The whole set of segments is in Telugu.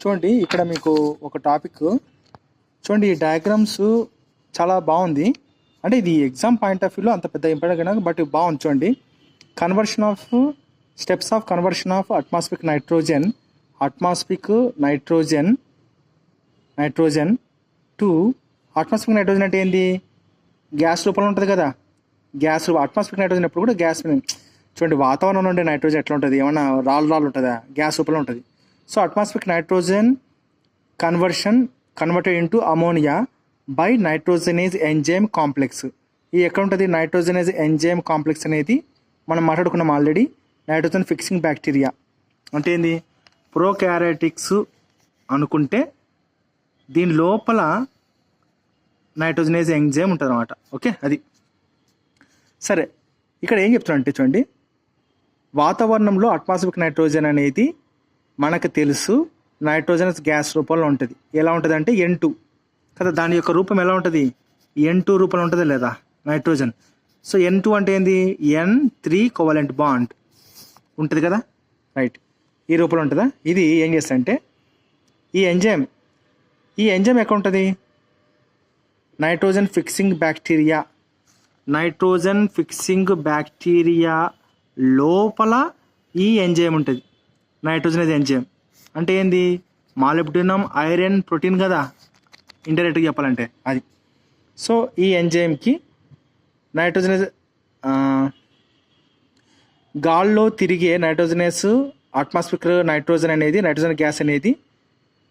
చూడండి ఇక్కడ మీకు ఒక టాపిక్ చూడండి. ఈ డయాగ్రామ్స్ చాలా బాగుంది. అంటే ఇది ఎగ్జామ్ పాయింట్ ఆఫ్ వ్యూలో అంత పెద్ద ఇంపార్టెంట్ కదా, బట్ బాగుంది చూడండి. Conversion of steps of conversion of atmospheric nitrogen to atmospheric nitrogen అంటే ఏంది? గ్యాస్ రూపంలో ఉంటుంది కదా. గ్యాస్ అట్మాస్ఫిక్ నైట్రోజన్ ఎప్పుడు కూడా గ్యాస్. చూడండి వాతావరణంలో ఉండే నైట్రోజన్ ఎట్లా ఉంటుంది? ఏమన్నా రాళ్ళు ఉంటుందా? గ్యాస్ రూపంలో ఉంటుంది. So atmospheric nitrogen converted into ammonia by nitrogenase enzyme complex. ఇది ఎక్కడ ఉంటుంది? నైట్రోజనేజ్ ఎంజైమ్ కాంప్లెక్స్ అనేది మనం మాట్లాడుకున్నాం ఆల్రెడీ. నైట్రోజన్ ఫిక్సింగ్ బ్యాక్టీరియా అంటే ఏంది? ప్రోకారియోటిక్స్ అనుకుంటే దీని లోపల నైట్రోజనేజ్ ఎంజైమ్ ఉంటుంది అనమాట. ఓకే, అది సరే. ఇక్కడ ఏం చెప్తున్నా అంటే చూడండి, వాతావరణంలో అట్మాస్ఫిక్ నైట్రోజన్ అనేది మనకు తెలుసు నైట్రోజనస్ గ్యాస్ రూపంలో ఉంటుంది. ఎలా ఉంటుంది అంటే N2 కదా. దాని యొక్క రూపం ఎలా ఉంటుంది? N2 రూపంలో ఉంటుంది లేదా నైట్రోజన్. సో N2 అంటే ఏంది? N3 కోవలెంట్ బాండ్ ఉంటుంది కదా, రైట్. ఈ రూపంలో ఉంటుందా? ఇది ఏం చేస్తుందంటే ఈ ఎంజైమ్ ఎక్కడ ఉంటుంది? నైట్రోజన్ ఫిక్సింగ్ బ్యాక్టీరియా లోపల ఈ ఎంజైమ్ ఉంటుంది. నైట్రోజనేజ్ ఎంజైమ్ అంటే ఏంది? మాలిబ్డినం ఐరన్ ప్రోటీన్ కదా, ఇండైరెక్ట్గా చెప్పాలంటే అది. సో ఈ ఎంజైమ్కి నైట్రోజనేజ్ గాల్లో తిరిగే అట్మాస్ఫిక్ నైట్రోజన్ గ్యాస్ అనేది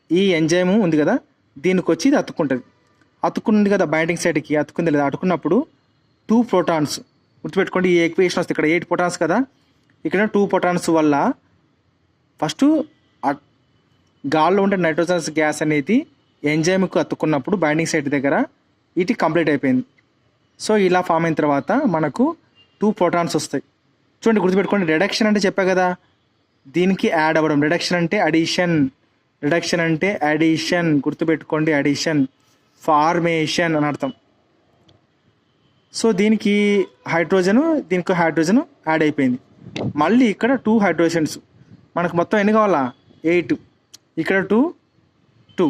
ఈ ఎంజైమ్ ఉంది కదా, దీనికి వచ్చి ఇది అతుక్కుంది కదా, బైండింగ్ సైడ్కి అతుక్కుంది లేదా. అతుకున్నప్పుడు 2 ప్రోటాన్స్ గుర్తుపెట్టుకోండి. ఈ ఈక్వేషన్ వస్తుంది ఇక్కడ 8 ప్రోటాన్స్ కదా, ఇక్కడ 2 ప్రోటాన్స్ వల్ల ఫస్ట్ గాల్లో ఉండే నైట్రోజనస్ గ్యాస్ అనేది ఎంజైమ్కు అతుక్కున్నప్పుడు బైండింగ్ సైట్ దగ్గర ఇది కంప్లీట్ అయిపోయింది. సో ఇలా ఫామ్ అయిన తర్వాత మనకు 2 ప్రోటాన్స్ వస్తాయి. చూడండి గుర్తుపెట్టుకోండి, రిడక్షన్ అంటే చెప్పా కదా, దీనికి యాడ్ అవ్వడం. రిడక్షన్ అంటే అడిషన్ గుర్తుపెట్టుకోండి. అడిషన్ ఫార్మేషన్ అని అర్థం. సో దీనికి హైడ్రోజన్ యాడ్ అయిపోయింది. మళ్ళీ ఇక్కడ 2 హైడ్రోజన్స్ మనకు మొత్తం ఎన్ని కావాలా? 8. ఇక్కడ 2.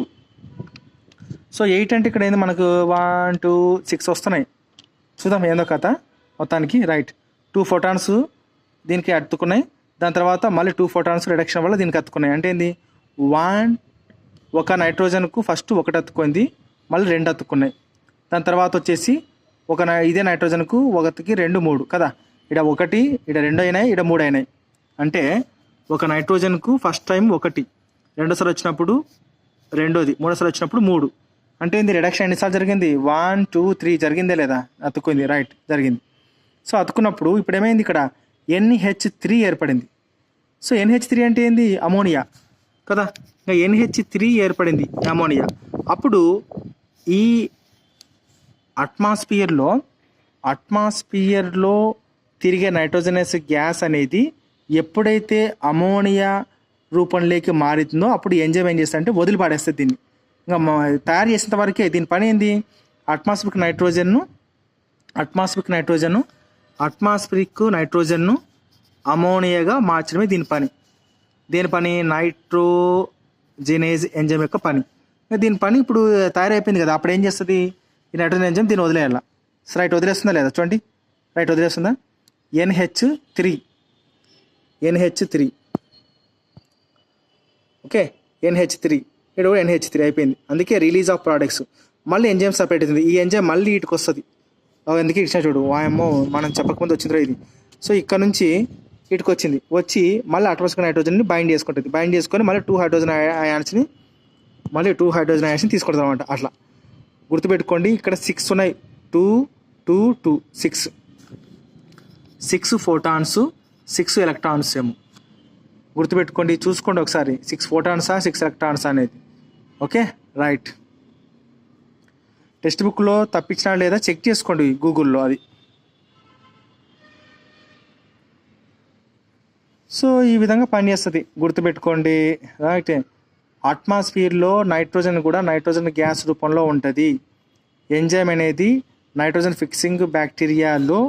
సో 8 అంటే ఇక్కడ ఏంది మనకు 1 2 6 వస్తున్నాయి. చూద్దాం ఏందో కథ మొత్తానికి, రైట్. 2 ఫోటాన్స్ దీనికి అతుక్కున్నాయి. దాని తర్వాత మళ్ళీ 2 ఫోటాన్స్ రిడక్షన్ వల్ల దీనికి అతుక్కున్నాయి. అంటే ఏంది? ఒక నైట్రోజన్కు ఫస్ట్ 1 అతుక్కుంది, మళ్ళీ 2 అతుక్కున్నాయి. దాని తర్వాత వచ్చేసి ఇదే నైట్రోజన్కు 1కి 2 3 కదా. ఇక్కడ 1 ఇక్కడ 2 అయినాయి, ఇక్కడ 3 అయినాయి. అంటే ఒక నైట్రోజన్కు ఫస్ట్ టైం 1, రెండోసారి వచ్చినప్పుడు 2ది, మూడోసారి వచ్చినప్పుడు 3. అంటే ఏంది? రిడక్షన్ ఎన్నిసార్లు జరిగింది? 1 2 3 జరిగిందే లేదా? అతుక్కుంది, రైట్, జరిగింది. సో అతుక్కున్నప్పుడు ఇప్పుడు ఏమైంది? ఇక్కడ NH3 ఏర్పడింది. సో NH3 అంటే ఏంది? అమోనియా కదా. ఇంకా NH3 ఏర్పడింది, అమోనియా. అప్పుడు ఈ అట్మాస్ఫియర్లో తిరిగే నైట్రోజనస్ గ్యాస్ అనేది ఎప్పుడైతే అమోనియా రూపంలోకి మారుతుందో అప్పుడు ఎంజైమ్ ఏం చేస్తుంది అంటే వదిలిపాడేస్తుంది దీన్ని. ఇంకా తయారు చేసేంత వరకే దీని పని ఏంది? అట్మాస్ఫిక్ నైట్రోజన్ను అమోనియాగా మార్చడమే దీని పని. నైట్రోజనేజ్ ఎంజైమ్ యొక్క పని. దీని పని ఇప్పుడు తయారైపోయింది కదా. అప్పుడు ఏం చేస్తుంది? ఈ నైట్రోజన్ ఎంజైమ్ దీన్ని వదిలేయాల. రైట్, వదిలేస్తుందా లేదా చూడండి. రైట్, వదిలేస్తుందా? NH3 ఓకే, NH3 ఇక్కడ కూడా NH3 అయిపోయింది. అందుకే రిలీజ్ ఆఫ్ ప్రోడక్ట్స్. మళ్ళీ ఎంజైమ్ సపరేట్ అవుతుంది. ఈ ఎంజైమ్ మళ్ళీ ఇటుకు వస్తుంది. అందుకే ఇచ్చిన చూడు, వాయమ్మో మనం చెప్పకముందు వచ్చిందిరా ఇది. సో ఇక్కడ నుంచి ఇటుకు వచ్చి మళ్ళీ అట్మాస్ఫిక్ నైట్రోజన్ని బైండ్ చేసుకొని మళ్ళీ 2 హైడ్రోజన్ అయాన్స్ని తీసుకుంటుంది అనమాట. అట్లా గుర్తుపెట్టుకోండి. ఇక్కడ 6 ఉన్నాయి. 2 2 2 6 ఫోటాన్స్, 6 ఎలక్ట్రాన్స్ ఏమో. గుర్తుపెట్టుకోండి, చూసుకోండి ఒకసారి. 6 ఫోటాన్సా 6 ఎలక్ట్రాన్సా అనేది. Okay, right. టెక్స్ట్ బుక్లో తప్పించినా లేదా చెక్ చేసుకోండి గూగుల్లో అది. సో ఈ విధంగా పనిచేస్తుంది, గుర్తుపెట్టుకోండి, రైట్. అట్మాస్ఫియర్లో నైట్రోజన్ గ్యాస్ రూపంలో ఉంటుంది. ఎంజైమ్ అనేది నైట్రోజన్ ఫిక్సింగ్ బ్యాక్టీరియాలో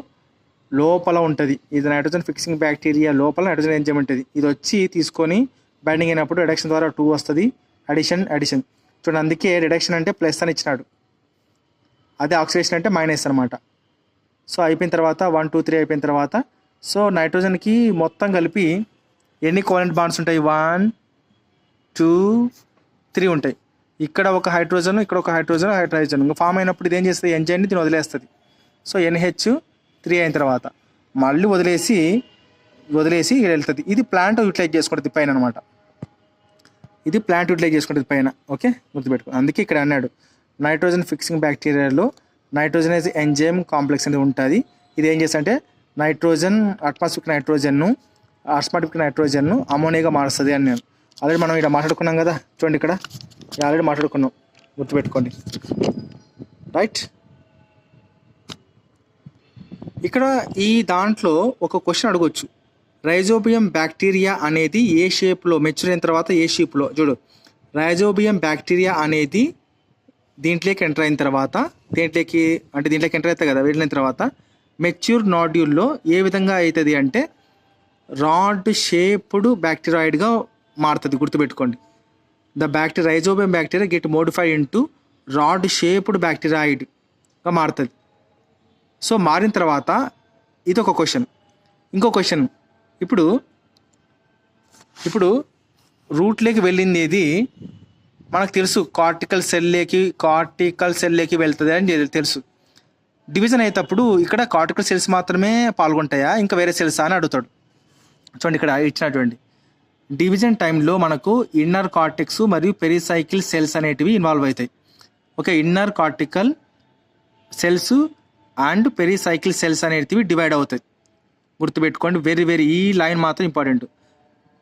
లోపల ఉంటుంది. ఇది నైట్రోజన్ ఫిక్సింగ్ బ్యాక్టీరియా లోపల నైట్రోజన్ ఎంజైమ్ ఉంటుంది. ఇది వచ్చి తీసుకొని బైండింగ్ అయినప్పుడు రిడక్షన్ ద్వారా 2 వస్తుంది. అడిషన్ చూడండి, అందుకే రిడక్షన్ అంటే ప్లస్ అని ఇచ్చినాడు, అదే ఆక్సిడేషన్ అంటే మైనస్ అనమాట. సో అయిపోయిన తర్వాత 1 2 3 అయిపోయిన తర్వాత సో నైట్రోజన్కి మొత్తం కలిపి ఎన్ని కోవలెంట్ బాండ్స్ ఉంటాయి? 1 2 3 ఉంటాయి. ఇక్కడ ఒక హైడ్రోజన్, ఇక్కడ ఒక హైడ్రోజన్ ఇంకా ఫామ్ అయినప్పుడు ఇది ఏం చేస్తుంది? ఎంజైమ్ని దీన్ని వదిలేస్తుంది. సో NH3 అయిన తర్వాత మళ్ళీ వదిలేసి ఇక్కడ వెళ్తుంది. ఇది ప్లాంట్ యూటిలైజ్ చేసుకుంటుంది పైన అనమాట. ఇది ప్లాంట్ యూటిలైజ్ చేసుకుంటుంది పైన. ఓకే, గుర్తుపెట్టుకో. అందుకే ఇక్కడ అన్నాడు నైట్రోజన్ ఫిక్సింగ్ బ్యాక్టీరియాలో నైట్రోజనైజ్ ఎంజైమ్ కాంప్లెక్స్ అనేది ఉంటుంది. ఇది ఏం చేస్తా అంటే అట్మాస్ఫిక్ నైట్రోజన్ను అమోనియాగా మారుస్తుంది అని నేను ఆల్రెడీ మనం ఇక్కడ మాట్లాడుకున్నాం కదా. చూడండి ఇక్కడ ఆల్రెడీ మాట్లాడుకున్నాం, గుర్తుపెట్టుకోండి. రైట్, ఇక్కడ ఈ దాంట్లో ఒక క్వశ్చన్ అడగొచ్చు. రైజోబియం బ్యాక్టీరియా అనేది ఏ షేప్లో మెచ్యూర్ అయిన తర్వాత ఏ షేప్లో చూడు. రైజోబియం బ్యాక్టీరియా అనేది దీంట్లోకి ఎంటర్ అయిన తర్వాత దీంట్లోకి ఎంటర్ అవుతుంది కదా, వెళ్ళిన తర్వాత మెచ్యూర్ నాడ్యూల్లో ఏ విధంగా అవుతుంది అంటే రాడ్ షేప్డ్ బ్యాక్టీరాయిడ్గా మారుతుంది. గుర్తుపెట్టుకోండి. Rhizobium bacteria get modified into rod shaped బ్యాక్టీరాయిడ్గా మారుతుంది. సో మారిన తర్వాత ఇది ఒక క్వశ్చన్. ఇంకో క్వశ్చన్, ఇప్పుడు రూట్లోకి వెళ్ళింది ఏది మనకు తెలుసు, కార్టికల్ సెల్లోకి వెళ్తుంది అని తెలుసు. డివిజన్ అయ్యేటప్పుడు ఇక్కడ కార్టికల్ సెల్స్ మాత్రమే పాల్గొంటాయా ఇంకా వేరే సెల్స్ అని అడుగుతాడు. చూడండి ఇక్కడ ఇచ్చినటువంటి డివిజన్ టైంలో మనకు ఇన్నర్ కార్టెక్స్ మరియు పెరిసైకిల్ సెల్స్ అనేటివి ఇన్వాల్వ్ అవుతాయి. Okay, inner cortical cells and pericycle cells అనేటివి డివైడ్ అవుతాయి. గుర్తుపెట్టుకోండి, వెరీ ఈ లైన్ మాత్రం important.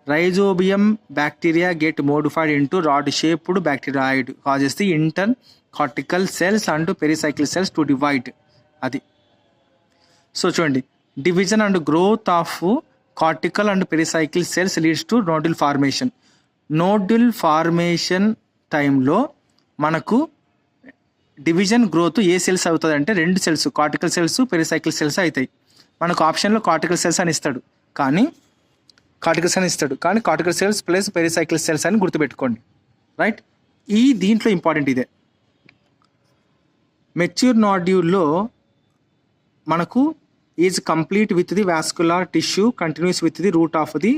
Rhizobium bacteria get modified into rod shaped bacteroid causes the inter cortical cells and pericycle cells to divide. అది సో చూడండి, division and growth of cortical and pericycle cells leads to nodule formation. Nodule formation టైంలో మనకు డివిజన్ గ్రోత్ ఏ సెల్స్ అవుతుంది అంటే 2 cells, cortical cells pericycle cells అవుతాయి. మనకు ఆప్షన్లో కార్టికల్ సెల్స్ అని ఇస్తాడు, కానీ cortical cells plus pericycle cells అని గుర్తుపెట్టుకోండి. రైట్, దీంట్లో ఇంపార్టెంట్ ఇదే. మెచ్యూర్ నాడ్యూల్లో మనకు is complete with the vascular tissue continuous with the root of the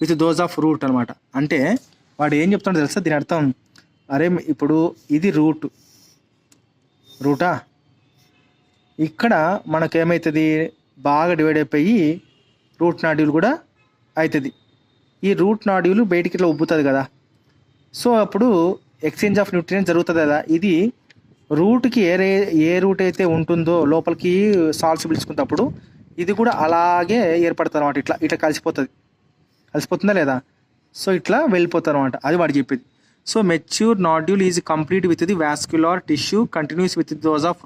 with those of root అనమాట. అంటే వాడు ఏం చెప్తాడో తెలుసా? దీని అర్థం, అరే ఇప్పుడు ఇది రూటా, ఇక్కడ మనకేమవుతుంది, బాగా డివైడ్ అయిపోయి రూట్ నాడ్యూల్ కూడా అవుతుంది. ఈ రూట్ నాడ్యూల్ బయటికి ఇట్లా ఉబ్బుతుంది కదా. సో అప్పుడు ఎక్స్చేంజ్ ఆఫ్ న్యూట్రియన్స్ జరుగుతుంది కదా. ఇది రూట్కి ఏ రూట్ అయితే ఉంటుందో లోపలికి సాల్ట్స్ పిలుచుకున్నప్పుడు ఇది కూడా అలాగే ఏర్పడుతుంది అనమాట. ఇట్లా కలిసిపోతుందా లేదా? సో ఇట్లా వెళ్ళిపోతుంది అనమాట. అది వాడు చెప్పేది. So mature nodule is complete with the vascular tissue continuous with those of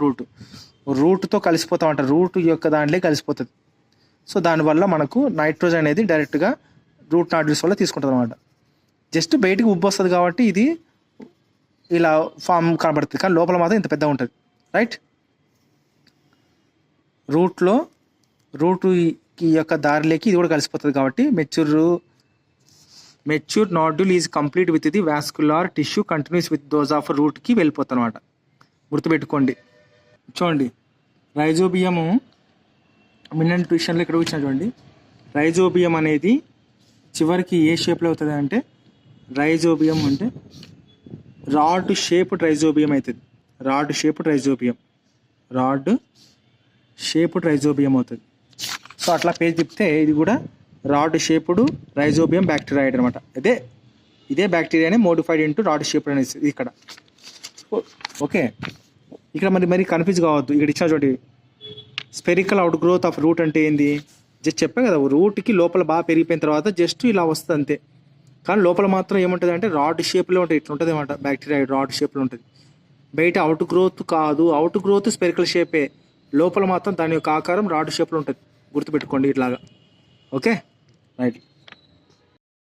రూట్తో కలిసిపోతామంట. రూట్ యొక్క దాంట్లో కలిసిపోతుంది. సో దానివల్ల మనకు నైట్రోజన్ అనేది డైరెక్ట్గా రూట్ నాడ్యూల్స్ వల్ల తీసుకుంటుంది అనమాట. జస్ట్ బయటికి ఉబ్బు వస్తుంది కాబట్టి ఇది ఇలా ఫామ్ కనబడుతుంది, కానీ లోపల మాత్రం ఇంత పెద్దగా ఉంటుంది. రైట్, రూట్ యొక్క దారిలోకి ఇది కూడా కలిసిపోతుంది కాబట్టి mature nodule is complete with the vascular tissue continuous with those of రూట్కి వెళ్ళిపోతుంది అనమాట. గుర్తుపెట్టుకోండి. చూడండి, రైజోబియము మినరల్ న్యూట్రిషన్లో ఇక్కడ వచ్చిన చూడండి, రైజోబియం అనేది చివరికి ఏ షేప్లో అవుతుంది అంటే రైజోబియం అంటే రాడ్ షేప్డ్ రైజోబియం అవుతుంది. రాడ్ షేప్డ్ రైజోబియం అవుతుంది. సో అట్లా పేజ్ తిప్పితే ఇది కూడా రాడ్ షేప్డ్ రైజోబియం బ్యాక్టీరియాయిడ్ అనమాట. ఇదే బ్యాక్టీరియానే మోడిఫైడ్ ఇంటూ రాడ్ షేప్డ్ అనేసి ఇక్కడ. ఓకే, ఇక్కడ మరి కన్ఫ్యూజ్ కావద్దు. ఇక్కడ ఇచ్చిన చూడండి, spherical out growth of root అంటే ఏంది? జస్ట్ చెప్పా కదా, రూట్కి లోపల బాగా పెరిగిపోయిన తర్వాత జస్ట్ ఇలా వస్తుంది అంతే. కానీ లోపల మాత్రం ఏముంటుంది అంటే రాడ్ షేప్లో ఉంటుంది. ఇట్లా ఉంటుంది అనమాట. బ్యాక్టీరియాయిడ్ రాడ్ షేప్లో ఉంటుంది. బయట అవుట్ గ్రోత్ కాదు, అవుట్ గ్రోత్ స్పెరికల్ షేపే, లోపల మాత్రం దాని యొక్క ఆకారం రాడ్ షేప్లో ఉంటుంది. గుర్తుపెట్టుకోండి ఇట్లాగా. Okay, right.